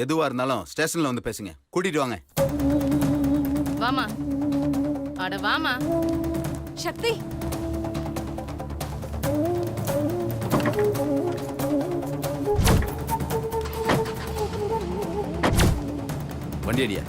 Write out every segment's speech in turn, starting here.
எதுவா இருந்தாலும் ஸ்டேஷன்ல வந்து பேசுங்க. கூட்டிட்டு வாங்க. வாமா. அட வாமா. சக்தி, வண்டி அடியா.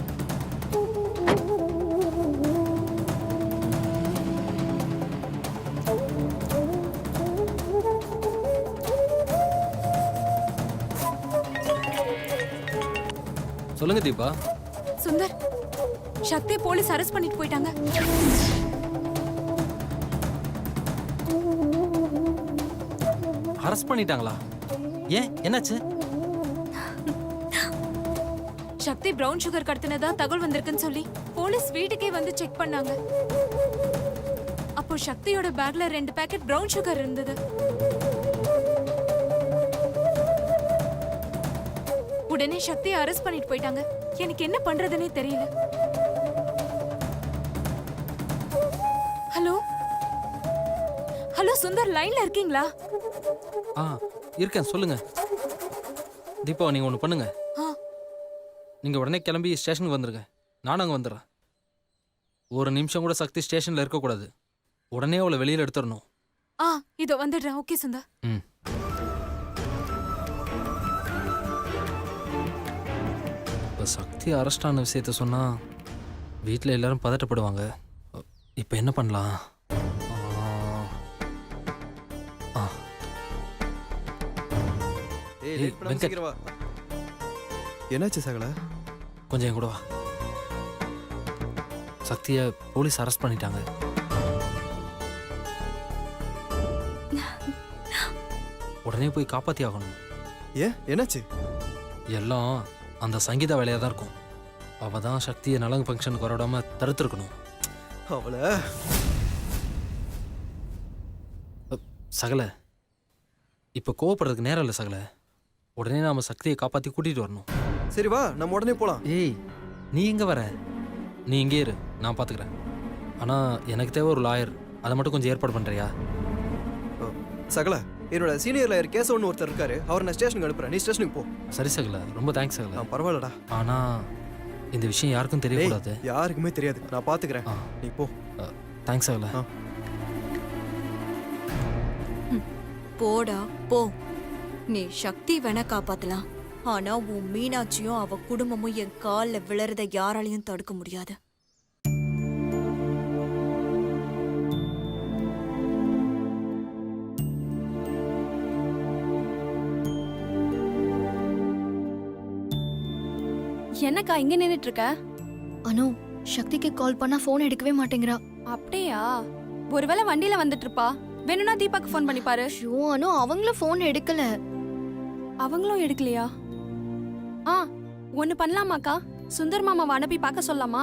சொல்லுங்க தீபா. சுந்தர், சக்தி போலீஸ் அரெஸ்ட் பண்ணிட்டு போயிட்டாங்க. அரெஸ்ட் பண்ணிட்டாங்களா? ஏன், என்னாச்சு? சக்தி பிரவுன் சுகர் கடத்தினதா தகவல் வந்திருக்குன்னு சொல்லி போலீஸ் வீட்டுக்கே வந்து செக் பண்ணாங்க. அப்போ சக்தியோட பேக்ல 2 பேக்கெட் பிரவுன் சுகர் இருந்தது. உடனே சக்தியை அரெஸ்ட் பண்ணிட்டு போயிட்டாங்க. எனக்கு என்ன பண்றதுன்னே தெரியல. ஹலோ ஹலோ சுந்தர், லைன்ல இருக்கீங்களா? ஆ, இருக்கேன், சொல்லுங்க. தீபா, நீங்க ஒன்று பண்ணுங்க. நீங்க உடனே கிளம்பி ஸ்டேஷனுக்கு வந்துருங்க. நானும் அங்கே வந்துடுறேன். ஒரு நிமிஷம் கூட சக்தி ஸ்டேஷன்ல இருக்கக்கூடாது. உடனே அவளை வெளியில எடுத்துடணும். இதோ வந்துடுறேன். ஓகே சுந்தர். ம். இப்போ சக்தி அரெஸ்ட் ஆன விஷயத்த சொன்னா வீட்டில் எல்லாரும் பதட்டப்படுவாங்க. இப்போ என்ன பண்ணலாம்? வெங்கட், என்னாச்சு சகல? கொஞ்சம் என் கூட வா. சக்தியை போலீஸ் அரெஸ்ட் பண்ணிட்டாங்க. உடனே போய் காப்பாத்தி ஆகணும். ஏன், என்னாச்சு? எல்லாம் அந்த சங்கீதா வேலையாக தான் இருக்கும். அவள் தான் சக்தியை நலங்கு ஃபங்க்ஷனுக்கு வரவிடாம தடுத்துருக்கணும். அவளை சகல, இப்போ கோவப்படுறதுக்கு நேரம் இல்லை சகல. உடனே நாம சக்தியை காப்பாற்றி கூட்டிகிட்டு வரணும். சரி வா, நம்ம உடனே போலாம். ஏய், நீ எங்கே வர? நீ இங்கே இரு, நான் பார்த்துக்கிறேன். ஆனால் எனக்கு தேவை ஒரு லாயர். அதை மட்டும் கொஞ்சம் ஏற்பாடு பண்ணுறியா? சகல, என்னோட சீனியர் லாயர் கேசவன் ஒருத்தர் இருக்காரு. அவர் நான் ஸ்டேஷனுக்கு அனுப்புறேன். நீ ஸ்டேஷனுக்கு போ. சரி சகல, ரொம்ப தேங்க்ஸ் சகல. பரவாயில்லடா. ஆனால் இந்த விஷயம் யாருக்கும் தெரியக்கூடாது. யாருக்குமே தெரியாது, நான் பார்த்துக்கிறேன். நீ போ. தேங்க்ஸ் சகல. போடா போ. நீ சக்தி வேணா காப்பாத்தலாம், ஆனா உன் மீனாட்சியும் அவ குடும்பமும் என் கால்ல விழறத யாராலையும் தடுக்க முடியாது. என்னக்கா இங்க நின்னுட்டு இருக்க? அனு, சக்திக்கு கால் பண்ணா போன் எடுக்கவே மாட்டேங்கிறா. அப்படியா? ஒருவேளை வண்டியில வந்துட்டு இருப்பா. வேணும்னா தீபாக்கு ஃபோன் பண்ணி பாரு. ஷோ அனு, அவங்களும் போன் எடுக்கல. அவங்களும் எடுக்கலையா? ஒன்னு பண்ணலாமாக்கா? சுந்தர் மாமாவை அனுப்பி பார்க்க சொல்லலாமா?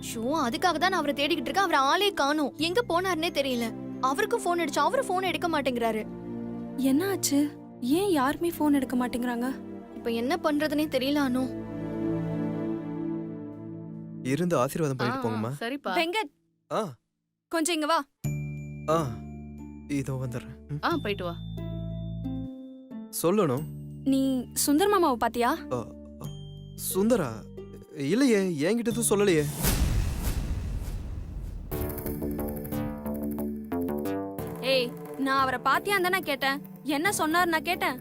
ஷோ, அதுக்காக தான் நான் அவரை தேடிக்கிட்டு இருக்கேன். அவர் ஆளே காணோம். எங்க போனாருன்னே தெரியல. அவருக்கும் போன் அடிச்சு அவரு போன் எடுக்க மாட்டேங்கிறாரு. என்ன ஆச்சு? ஏன் யாருமே ஃபோன் எடுக்க மாட்டேங்கிறாங்க? இப்ப என்ன பண்றதுன்னே தெரியல அனு. இருந்து ஆசீர்வாதம் பண்ணிட்டு போங்கம்மா. சரிப்பா. வெங்கட், ஆ கொஞ்சம் இங்க வா. ஆ இதோ வந்துடுறேன். போயிட்டு வா. சொல்லணும். நீ சுந்தர் மாமாவை பாத்தியா? சுந்தரா? இல்லையே, என்கிட்ட எதுவும் சொல்லலையே. ஏய், நான் அவரை பாத்தியான்னு தானே கேட்டேன். என்ன சொன்னார் நான் கேட்டேன்?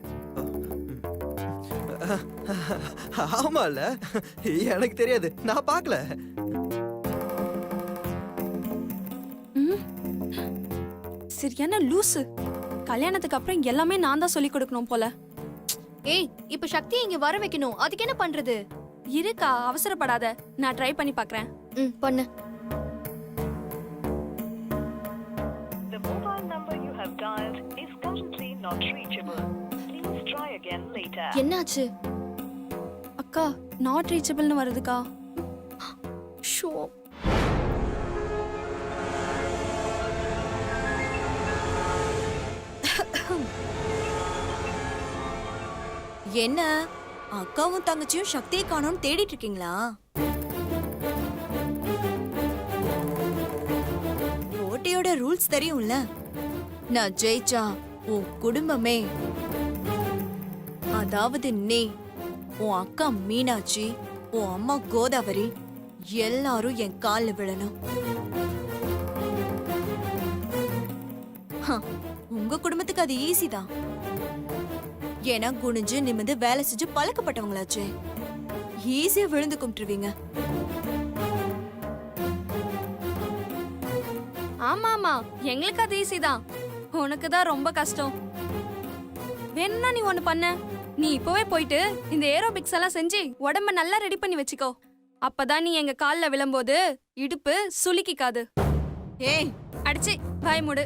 ஆமால, எனக்கு தெரியாது, நான் பார்க்கல. சரியான லூசு. கல்யாணத்துக்கு அப்புறம் எல்லாமே நான் தான் சொல்லி கொடுக்கணும் போல. ஏய், இப்ப சக்தி இங்க வர வைக்கணும். அதுக்கு என்ன பண்றது? இருக்கா, அவசரப்படாத. நான் ட்ரை பண்ணி பார்க்கறேன். பண்ணு. The mobile number you have dialed is currently not reachable. Please try again later. என்னாச்சு? அக்கா, நாட் ரீச்சபிள்னு வருதுக்கா. ஷோ. என்ன அக்காவும் தங்கச்சியும் சக்தியை காணோம்னு தேடிட்டு இருக்கீங்களா? போட்டியோட ரூல்ஸ் தெரியும்ல. நான் ஜெயிச்சா உன் குடும்பமே, அதாவது நீ, உன் அக்கா மீனாட்சி, உன் அம்மா கோதாவரி எல்லாரும் என் கால்ல விழணும். ஹ, உங்க குடும்பத்துக்கு அது ஈஸி தான். ஏன்னா குனிஞ்சு நிமிந்து வேலை செஞ்சு பழக்கப்பட்டவங்களாச்சே. ஈஸியா விழுந்து கும்பிட்டுருவீங்க. ஆமா ஆமா, எங்களுக்கு அது ஈஸி தான். உனக்கு தான் ரொம்ப கஷ்டம். வேணும்னா நீ ஒண்ணு பண்ண. நீ இப்பவே போயிட்டு இந்த ஏரோபிக்ஸ் எல்லாம் செஞ்சு உடம்ப நல்லா ரெடி பண்ணி வச்சுக்கோ. அப்பதான் நீ எங்க கால்ல விழும்போது இடுப்பு சுளுக்கிக்காது. ஏய், அடிச்சு வாய் மூடு.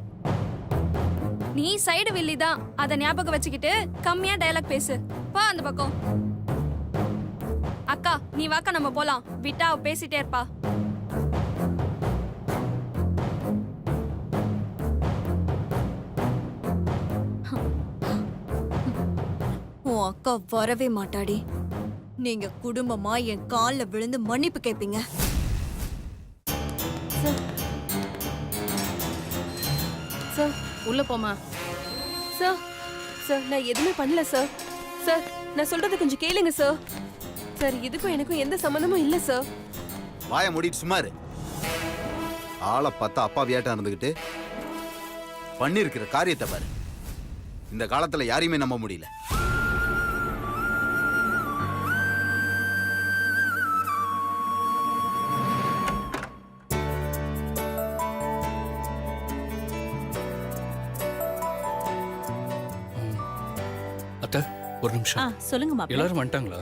நீ சைடு வில்லி தான், அத ஞாபகம் வச்சுக்கிட்டு கம்மியா டயலாக் பேசு. போ அந்த பக்கம். அக்கா நீ வாக்கா, நம்ம போலாம். விட்டா அவ பேசிட்டே இருப்பா. உன் அக்கா வரவே மாட்டாடி. நீங்க குடும்பமா என் கால்ல விழுந்து மன்னிப்பு கேட்பீங்க. சார் உள்ள போமா. சார் சார் நான் எதுவுமே பண்ணல சார். சார் நான் சொல்றது கொஞ்சம் கேளுங்க சார். சார் இதுக்கும் எனக்கும் எந்த சம்பந்தமும் இல்ல சார். வாயை மூடிட்டு சும்மா இரு. ஆளை பார்த்தா அப்பாவியாட்டம் இருந்துகிட்டு பண்ணிருக்கிற காரியத்தை பாரு. இந்த காலத்துல யாரையுமே நம்ப முடியல. அத்தை, ஒரு நிமிஷம். சொல்லுங்க மாப்பிள்ள. எல்லாரும் வந்துட்டாங்களா?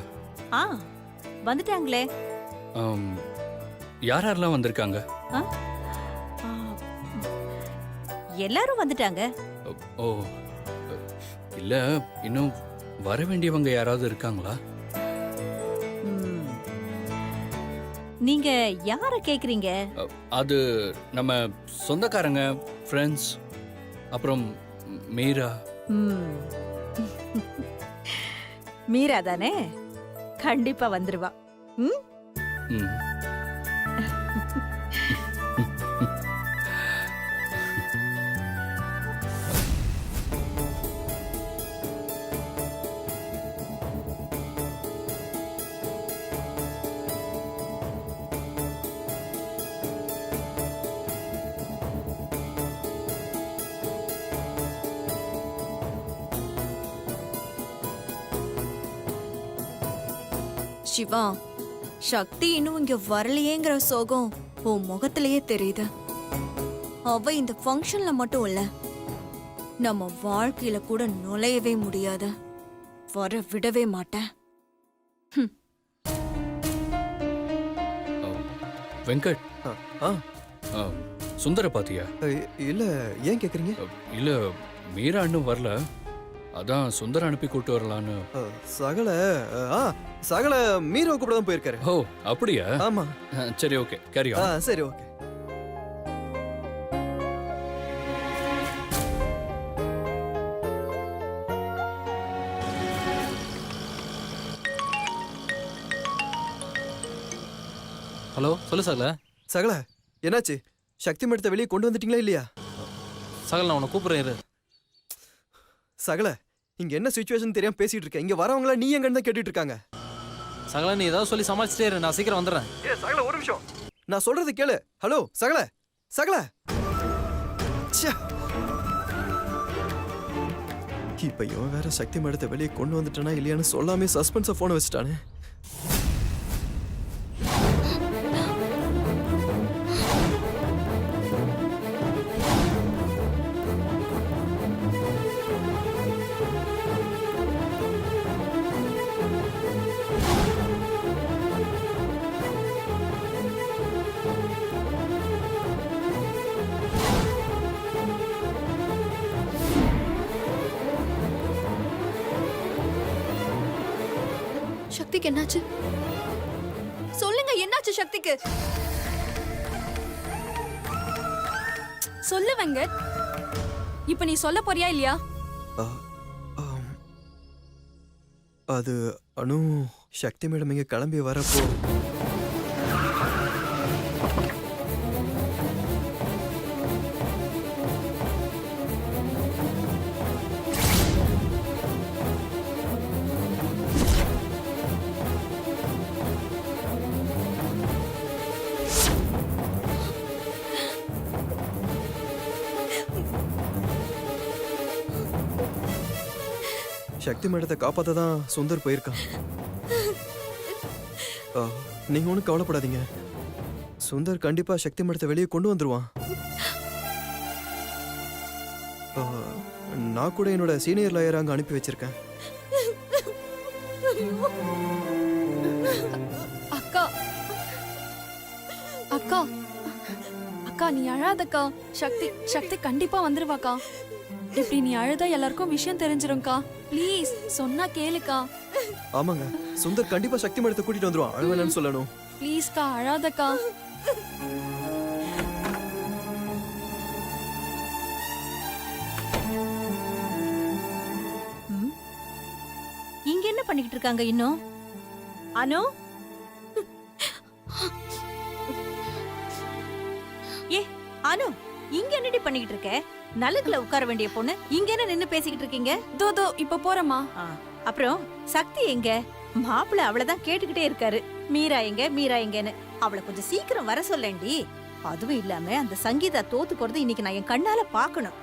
வந்துட்டாங்களே. யார் யாரெல்லாம் வந்திருக்காங்க? எல்லாரும் வந்துட்டாங்க. ஓ, இல்ல இன்னும் வர வேண்டியவங்க யாராவது இருக்காங்களா? நீங்க யார கேக்குறீங்க? அது நம்ம சொந்தக்காரங்க, ஃப்ரெண்ட்ஸ், அப்புறம் மீரா. மீரா தானே? கண்டிப்பா வந்துருவா. ம். சிவா, சக்தி இன்னும் இங்க வரலையேங்கிற சோகம் உன் முகத்திலேயே தெரியுது. அவ இந்த ஃபங்க்ஷன்ல மட்டும் இல்ல, நம்ம வாழ்க்கையில கூட நுழையவே முடியாத, வர விடவே மாட்டேன். வெங்கட், சுந்தர பாத்தியா? இல்ல, ஏன் கேக்குறீங்க? இல்ல, மீரா இன்னும் வரல. அதான் சுந்தர அனுப்பி கூட்டு வரலான்னு. சகல சகல மீரோ கூட தான் போயிருக்காரு. ஓ, அப்படியா? ஆமா. சரி, ஓகே, கேரி ஆன். சரி, ஓகே. ஹலோ, சொல்லு சகல. சகல, என்னாச்சு? சக்தி மடத்தை வெளியே கொண்டு வந்துட்டீங்களா இல்லையா? சகல, நான் உன்னை கூப்பிடுறேன் இரு. சகல, இங்க என்ன சிச்சுவேஷன் தெரியாம பேசிட்டு இருக்க. இங்க வரவங்கள நீ எங்கன்னு தான் கேட்டுட்டு இருக்காங்க. சகல, நீ ஏதாவது சொல்லி சமாளிச்சிட்டே இரு, நான் சீக்கிரம் வந்துடுறேன். சகல, ஒரு நிமிஷம், நான் சொல்றது கேளு. ஹலோ சகல, சகல. இப்ப இவன் வேற சக்தி மடத்தை வெளியே கொண்டு வந்துட்டானா இல்லையான்னு சொல்லாமே சஸ்பென்ஸா போன வச்சுட்டானே. சக்திக்கு என்னாச்சு? சொல்லுங்க, என்னாச்சு சக்திக்கு? சொல்லு வெங்கட். இப்ப நீ சொல்ல போறியா இல்லையா? அது அனு, சக்தி மேடம் இங்க கிளம்பி வரப்போ சக்தி மேடத்தை காப்பாத்த தான் சுந்தர் போயிருக்கான். நீங்க ஒன்றும் கவலைப்படாதீங்க. சுந்தர் கண்டிப்பா சக்தி மேடத்தை வெளியே கொண்டு வந்துருவான். நான் கூட என்னோட சீனியர் லாயர் அங்க அனுப்பி வச்சிருக்கேன். அக்கா அக்கா அக்கா நீ அழாதக்கா. சக்தி சக்தி கண்டிப்பா வந்துருவாக்கா. இப்படி நீ அழுதா எல்லாருக்கும் விஷயம் தெரிஞ்சிரும்க்கா. ப்ளீஸ் சொன்னா கேளுக்கா. ஆமாங்க, சுந்தர் கண்டிப்பா சக்தி மேடத்தை கூட்டிட்டு வந்துருவான். அழுவேன்னு சொல்லணும். ப்ளீஸ்க்கா அழாதக்கா. இங்க என்ன பண்ணிக்கிட்டு இருக்காங்க இன்னும்? அனு, ஏ அனு, இங்க என்னடி பண்ணிக்கிட்டு இருக்க? நலுக்குல உட்கார வேண்டிய பொண்ணு இங்க என்ன நின்னு பேசிக்கிட்டு இருக்கீங்க? தோ இப்ப போறேம்மா. அப்புறம் சக்தி எங்க? மாப்பிள்ள அவளதான் கேட்டுக்கிட்டே இருக்காரு, மீரா எங்க மீரா எங்கன்னு. அவளை கொஞ்சம் சீக்கிரம் வர சொல்லேண்டி. அதுவும் இல்லாம அந்த சங்கீதா தோத்து போறது இன்னைக்கு நான் என் கண்ணால பாக்கணும்.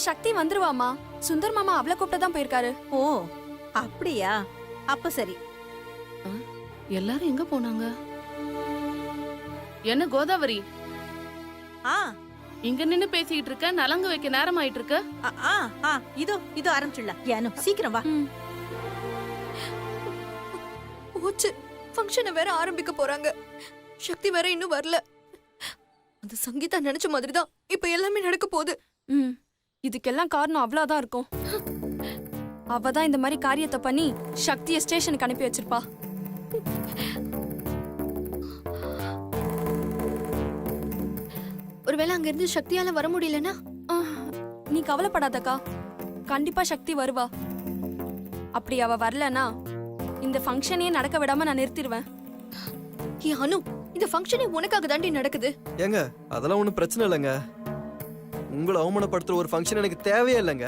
சக்தி வந்துருவாமா. சுந்தர் மாமா அவளை கூப்பிட்டு தான் போயிருக்காரு. ஓ அப்படியா? அப்ப சரி. எல்லாரும் எங்க போனாங்க? என்ன கோதாவரி, ஆ இங்க நின்னு பேசிக்கிட்டு இருக்க? நலங்கு வைக்க நேரம் ஆயிட்டு இருக்க. இதோ ஆரம்பிச்சிடலாம். ஏனு சீக்கிரம் வா. போச்சு, ஃபங்க்ஷனை வேற ஆரம்பிக்க போறாங்க. சக்தி வேற இன்னும் வரல. அந்த சங்கீதா நினைச்ச மாதிரி தான் இப்ப எல்லாமே நடக்க போகுது. இதுக்கெல்லாம் காரணம் அவ்வளவுதான் இருக்கும். அவதான் இந்த மாதிரி காரியத்தை பண்ணி சக்தியை ஸ்டேஷனுக்கு அனுப்பி வச்சிருப்பா. ஒருவேளை அங்க இருந்து சக்தியால வர முடியலன்னா? நீ கவலைப்படாதக்கா, கண்டிப்பா சக்தி வருவா. அப்படி அவ வரலனா இந்த ஃபங்க்ஷனே நடக்க விடாம நான் நிறுத்திடுவேன். அனு, இந்த ஃபங்க்ஷனே உனக்காக தாண்டி நடக்குது. ஏங்க அதெல்லாம் ஒன்றும் பிரச்சனை இல்லைங்க. உங்களை அவமானப்படுத்துற ஒரு ஃபங்க்ஷன் எனக்கு தேவையே இல்லைங்க.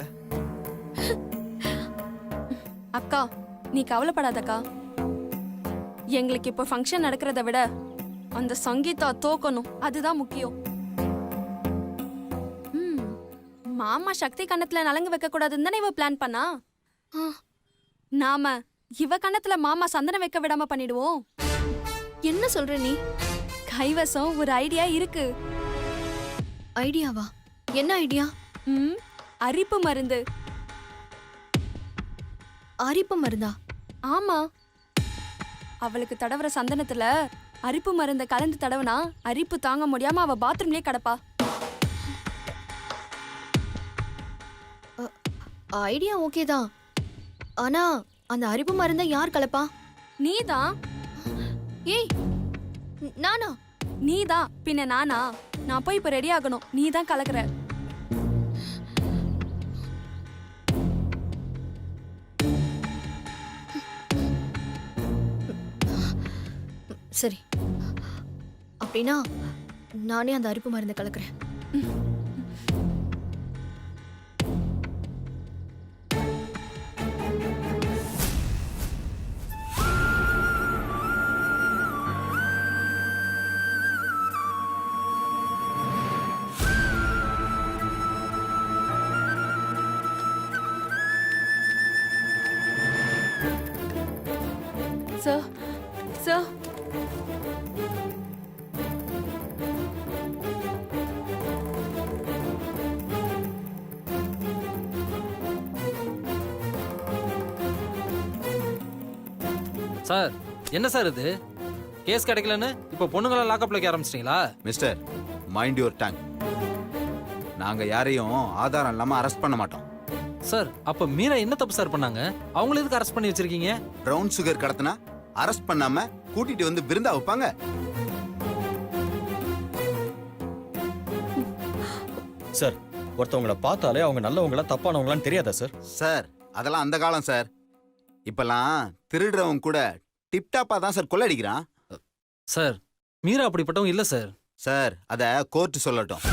அக்கா நீ கவலைப்படாதக்கா. எங்களுக்கு இப்போ ஃபங்க்ஷன் நடக்கிறத விட அந்த சங்கீதா தோக்கணும், அதுதான் முக்கியம். மாமா சக்தி கண்ணத்துல நலங்கு வைக்க கூடாதுன்னு தானே இவ பிளான் பண்ணா. நாம இவ கண்ணத்துல மாமா சந்தனம் வைக்க விடாம பண்ணிடுவோம். என்ன சொல்ற நீ? கைவசம் ஒரு ஐடியா இருக்கு. ஐடியாவா? என்ன ஐடியா? அரிப்பு மருந்து. அரிப்பு மருந்தா? ஆமா, அவளுக்கு தடவுற சந்தனத்துல அரிப்பு மருந்த கலந்து தடவுனா அரிப்பு தாங்க முடியாம அவ பாத்ரூம்லயே கிடப்பா. ஐடியா ஓகே தான். ஆனா அந்த அரிப்பு மருந்த யார் கலப்பா? நீதான். ஏய், நானா? நீதான் பின்ன நானா? நான் போய் இப்ப ரெடி ஆகணும், நீதான் கலக்குற. சரி, அப்படின்னா நானே அந்த அரிப்பு மருந்தை கலக்குறேன். சார் சார், சார் என்ன சார் இது? கேஸ் கிடைக்கலன்னு இப்போ பொண்ணுங்களை லாக்அப்ல வைக்க ஆரம்பிச்சிட்டீங்களா? Mister, mind your tongue. நாங்க யாரையும் ஆதாரம் இல்லாம அரெஸ்ட் பண்ண மாட்டோம். சார் அப்ப மீரா என்ன தப்பு சார் பண்ணாங்க? அவங்கள எதுக்கு அரெஸ்ட் பண்ணி வச்சிருக்கீங்க? பிரவுன் சுகர் கடத்தினா அரெஸ்ட் பண்ணாம கூட்டிட்டு வந்து விருந்தா வைப்பாங்க? சார், ஒருத்தவங்கள பார்த்தாலே அவங்க நல்லவங்களா தப்பானவங்களான்னு தெரியாதா சார்? சார் அதெல்லாம் அந்த காலம் சார். இப்பெல்லாம் திருடுறவங்க கூட டிப்டாப்பா தான் சார் கொள்ளடிக்கிறான். சார் மீரா அப்படிப்பட்டவங்க இல்ல சார். சார் அத கோர்ட் சொல்லட்டும்.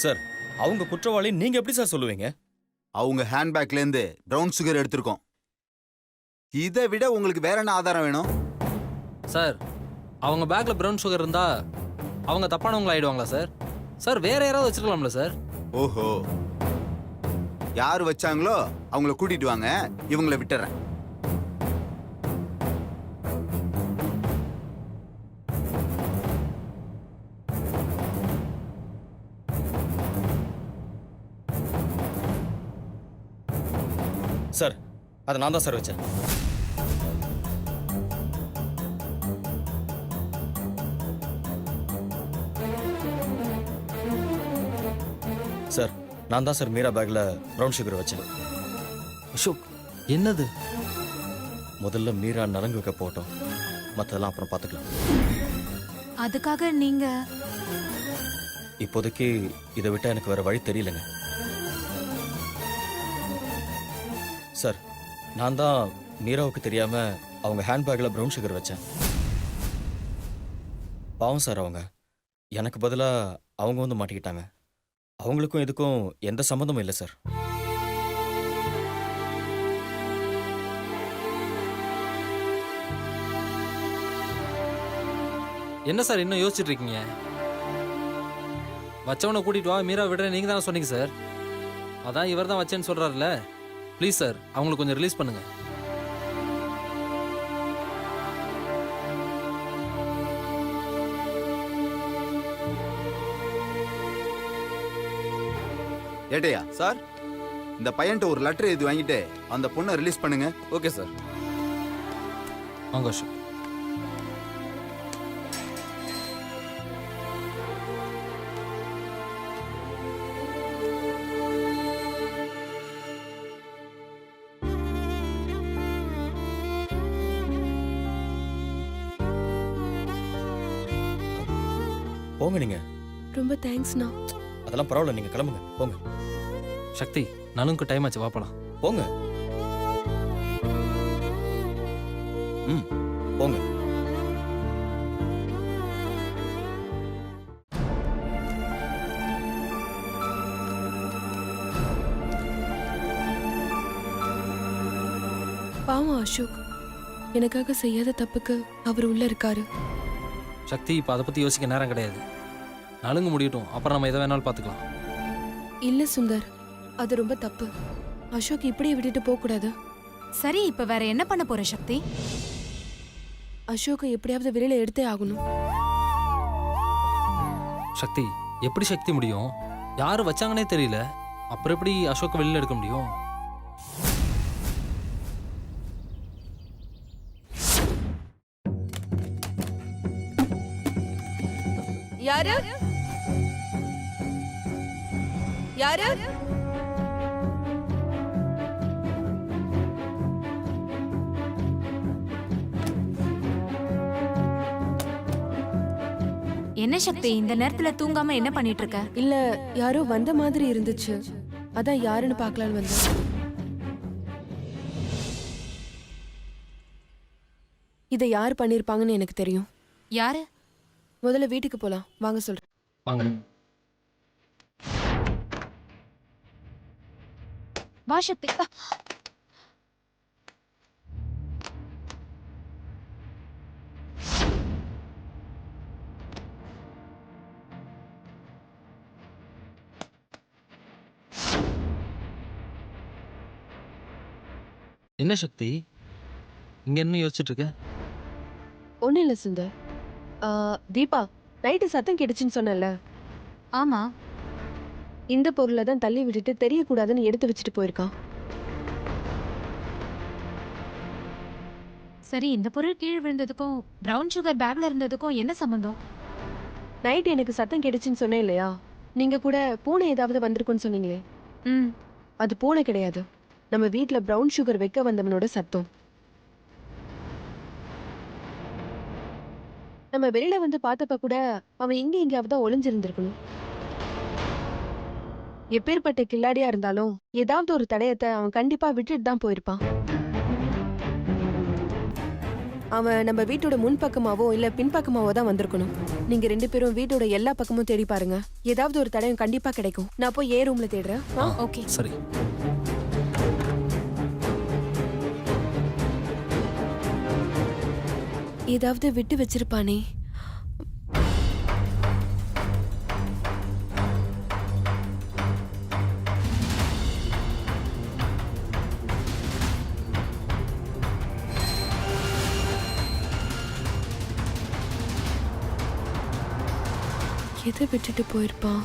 சார் அவங்க குற்றவாளி நீங்க எப்படி சார் சொல்லுவீங்க? அவங்க ஹேண்ட்பேக்ல இருந்து பிரவுன் சுகர் எடுத்திருக்கோம். இதை விட உங்களுக்கு வேற என்ன ஆதாரம் வேணும்? சார் அவங்க பேக்ல பிரவுன் சுகர் இருந்தா அவங்க தப்பானவங்களா ஆயிடுவாங்களா சார்? சார் வேற யாராவது வச்சிருக்கலாம்ல சார்? ஓஹோ, யார் வச்சாங்களோ அவங்கள கூட்டிட்டு வாங்க, இவங்கள விட்டுறேன். சார் அதை நான் தான் சார் வச்சேன். சார் நான் தான் சார் மீரா பேக்ல ப்ரௌன் சுகர் வச்சேன். அசோக், என்னது? முதல்ல மீரா நலங்கு வைக்க போட்டோம், மற்றதெல்லாம் அப்புறம் பார்த்துக்கலாம். அதுக்காக நீங்க இப்போதைக்கு இதை விட்டா எனக்கு வேற வழி தெரியலங்க. சார் நான் தான் மீராவுக்கு தெரியாம அவங்க ஹேண்ட்பேக்கில் ப்ரௌன் சுகர் வச்சேன். பாவம் சார், அவங்க எனக்கு பதிலாக அவங்க வந்து மாட்டிக்கிட்டாங்க. அவங்களுக்கும் இதுக்கும் எந்த சம்மந்தமும் இல்லை சார். என்ன சார் இன்னும் யோசிச்சுட்டு இருக்கீங்க? வச்சவனை கூட்டிட்டு வா, மீரா விடுறேன் நீங்க தானே சொன்னீங்க சார். அதான் இவர் தான் வச்சேன்னு சொல்றாருல. ப்ளீஸ் சார், அவங்களுக்கு கொஞ்சம் ரிலீஸ் பண்ணுங்க. ஏட்டையா, சார். இந்த பையன்ட்ட ஒரு லெட்டர் எழுதி வாங்கிட்டு அந்த பொண்ணை ரிலீஸ் பண்ணுங்க. Okay sir. வாங்க அசோக். போங்க நீங்க. ரொம்ப தேங்க்ஸ்ண்ணா. அதெல்லாம் பரவாயில்ல, நீங்க கிளம்புங்க போங்க. சக்தி, நலுங்கு டைம் ஆச்சு, வாப்பலாம். போங்க. ம் போங்க. பாவம் அசோக், எனக்காக செய்யாத தப்புக்கு அவர் உள்ள இருக்காரு. சக்தி, இப்போ அதை பற்றி யோசிக்க நேரம் கிடையாது. நலுங்கு முடியட்டும், அப்புறம் நம்ம எதை வேணாலும் பார்த்துக்கலாம். இல்ல சுந்தர், அது ரொம்ப தப்பு. அசோக் இப்படியே விட்டுட்டு போக கூடாது. சரி, இப்ப வேற என்ன பண்ண போற சக்தி? அசோக்கை எப்படியாவது வெளியில எடுத்தே ஆகணும். சக்தி, எப்படி சக்தி முடியும்? யாரு வச்சாங்கன்னே தெரியல. அப்புறம் எப்படி அசோக்கை வெளியில் எடுக்க முடியும்? யாரு யாரு? என்ன சக்தி, இந்த நேரத்துல தூங்காம என்ன பண்ணிட்டு இருக்க? இல்ல, யாரோ வந்த மாதிரி இருந்துச்சு, அதான் யாருன்னு பார்க்கலான்னு வந்தேன். இதை யார் பண்ணிருப்பாங்கன்னு எனக்கு தெரியும். யாரு? முதல்ல வீட்டுக்கு போலாம் வாங்க சொல்றேன். வாங்க. வா சக்தி. என்ன சக்தி, இங்க என்ன யோசிச்சுட்டு இருக்க? ஒன்னும் இல்ல சுந்தர். தீபா, நைட்டு சத்தம் கேட்டுச்சுன்னு சொன்னல. ஆமா. இந்த பொருளை தான் தள்ளி விட்டுட்டு தெரியக்கூடாதுன்னு எடுத்து வச்சுட்டு போயிருக்கான். சரி, இந்த பொருள் கீழே விழுந்ததுக்கும் பிரவுன் சுகர் பேக்ல இருந்ததுக்கும் என்ன சம்பந்தம்? நைட் எனக்கு சத்தம் கேட்டுச்சுன்னு சொன்னேன் இல்லையா? நீங்க கூட பூனை ஏதாவது வந்திருக்குன்னு சொன்னீங்களே. அது பூனை கிடையாது, நம்ம வீட்ல பிரவுன் சுகர் வைக்க வந்தவனோட சத்தம். நம்ம வெளியில வந்து பார்த்தப்ப கூட அவன் இங்க எங்கேயாவது ஒளிஞ்சிருந்திருக்கணும். எப்பேற்பட்ட கில்லாடியா இருந்தாலும் ஏதாவது ஒரு தடயத்தை அவன் கண்டிப்பா விட்டுட்டு தான் போயிருப்பான். அவன் நம்ம வீட்டோட முன்பக்கமாவோ இல்ல பின்பக்கமாவோ தான் வந்திருக்கணும். நீங்க 2 பேரும் வீட்டோட எல்லா பக்கமும் தேடி பாருங்க, ஏதாவது ஒரு தடயம் கண்டிப்பா கிடைக்கும். நான் போய் ஏ ரூம்ல தேடுறேன். ஓகே. சரி. ஏதாவது விட்டு வச்சிருப்பானே. எதை விட்டுட்டு போயிருப்பான்?